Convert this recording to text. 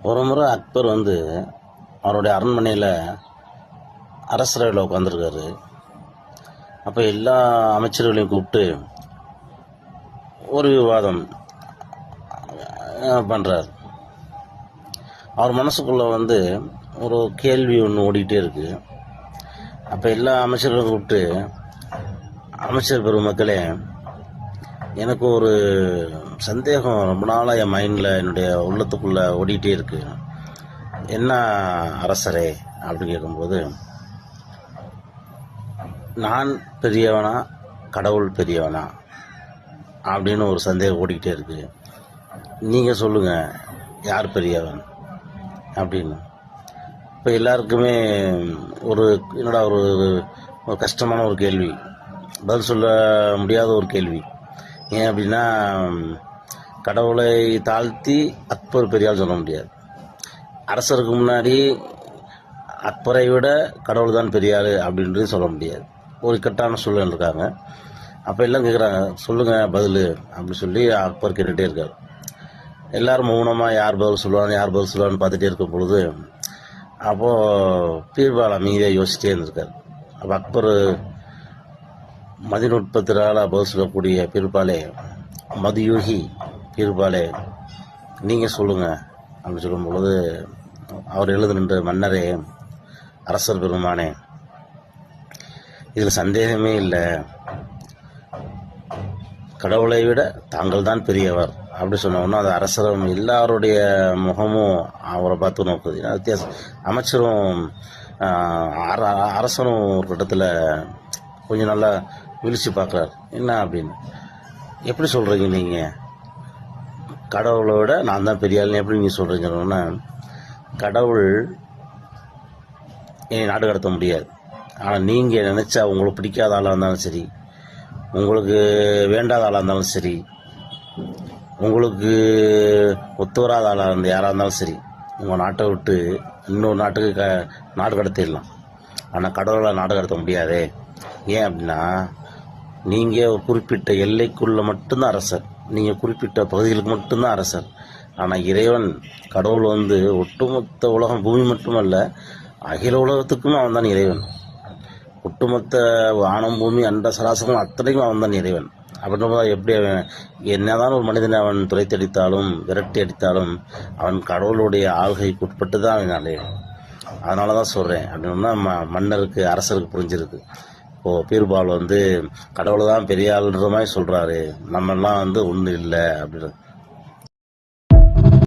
ஒரு முறை அக்பர் அவருடைய அரண்மனையில் அரசரவையில் உட்காந்துருக்காரு. அப்போ எல்லா அமைச்சர்களையும் கூப்பிட்டு ஒரு விவாதம் பண்ணுறார். அவர் மனசுக்குள்ளே ஒரு கேள்வி ஒன்று ஓடிக்கிட்டே இருக்குது. அப்போ எல்லா அமைச்சர்களையும் கூப்பிட்டு, அமைச்சர் பெருமக்களே, எனக்கு ஒரு சந்தேகம் ரொம்ப நாளாக என் மைண்டில், என்னுடைய உள்ளத்துக்குள்ளே ஓடிக்கிட்டே இருக்கு. என்ன அரசரே அப்படின்னு கேட்கும்போது, நான் பெரியவனா கடவுள் பெரியவனா அப்படின்னு ஒரு சந்தேகம் ஓடிக்கிட்டே இருக்கு. நீங்கள் சொல்லுங்கள், யார் பெரியவன் அப்படின்னு. இப்போ எல்லாருக்குமே என்னடா ஒரு கஷ்டமான ஒரு கேள்வி, பதில் சொல்ல முடியாத ஒரு கேள்வி. ஏன் அப்படின்னா, கடவுளை தாழ்த்தி அக்பர் பெரியால் சொல்ல முடியாது. அரசருக்கு முன்னாடி அக்பரை விட கடவுள் தான் பெரியார் அப்படின்றது சொல்ல முடியாது. ஒரு இக்கட்டான சூழல் இருக்காங்க. அப்போ எல்லாம் கேட்குறாங்க, சொல்லுங்கள் பதில் அப்படின்னு சொல்லி அக்பர் கேட்டுகிட்டே இருக்கார். எல்லோரும் மௌனமாக யார் பதில் சொல்லுவான்னு பார்த்துட்டே இருக்கும் பொழுது, அப்போது பீர்பால் அமைதியாக யோசிச்சிட்டே இருந்திருக்கார். அப்போ அக்பர் மதிநுட்பத்தினால பதில் சொல்லக்கூடிய பீர்பாலே, மதியூகி பீர்பாலே, நீங்கள் சொல்லுங்கள் அப்படின்னு சொல்லும் பொழுது, அவர் எழுந்து நின்ற, மன்னரே, அரசர் பெருமானே, இதில் சந்தேகமே இல்லை, கடவுளை விட தாங்கள் தான் பெரியவர் அப்படி சொன்னோன்னா, அது அரசரும் எல்லாருடைய முகமும் அவரை பார்த்து நோக்குது. வித்தியாசம். அமைச்சரும் அரசரும் ஒரு கட்டத்தில் கொஞ்சம் நல்லா விழிச்சு பார்க்குறாரு. என்ன அப்படின்னு, எப்படி சொல்கிறீங்க நீங்கள், கடவுளை விட நான் தான் பெரிய ஆள்னு எப்படி நீங்கள் சொல்கிறீங்கன்னா, கடவுள் என்னை நாடு கடத்த முடியாது. ஆனால் நீங்கள் நினச்சா, உங்களுக்கு பிடிக்காத ஆளாக இருந்தாலும் சரி, உங்களுக்கு வேண்டாத ஆளாக இருந்தாலும் சரி, உங்களுக்கு ஒத்து வராத ஆளாக இருந்த யாராக இருந்தாலும் சரி, உங்கள் நாட்டை விட்டு இன்னொரு நாட்டுக்கு நாடு கடத்திடலாம். ஆனால் கடவுளை நாடு கடத்த முடியாதே. ஏன் அப்படின்னா, நீங்கள் ஒரு குறிப்பிட்ட எல்லைக்குள்ளே மட்டும்தான் அரசர், நீங்கள் குறிப்பிட்ட பகுதிகளுக்கு மட்டும்தான் அரசர். ஆனால் இறைவன் கடவுள் ஒட்டுமொத்த உலகம், பூமி மட்டுமல்ல, அகில உலகத்துக்குமே அவன் தான் இறைவன். ஒட்டுமொத்த வானம் பூமி அண்ட சராசரம் அத்தனைக்கும் அவன் தான் இறைவன். அப்படின்ற எப்படி அவன் என்னதான் ஒரு மனிதனை அவன் துரைத்து அடித்தாலும் விரட்டி அடித்தாலும் அவன் கடவுளுடைய ஆள்கைக்கு உட்பட்டு தான் அவன் அலையும். அதனால தான் சொல்கிறேன் அப்படின்னா, மன்னருக்கு அரசருக்கு புரிஞ்சிருக்கு. இப்போது பீர்பால் கடவுளை தான் பெரிய ஆளுன்ற மாதிரி சொல்கிறாரு, நம்மெல்லாம் ஒன்றும் இல்லை அப்படின்னு.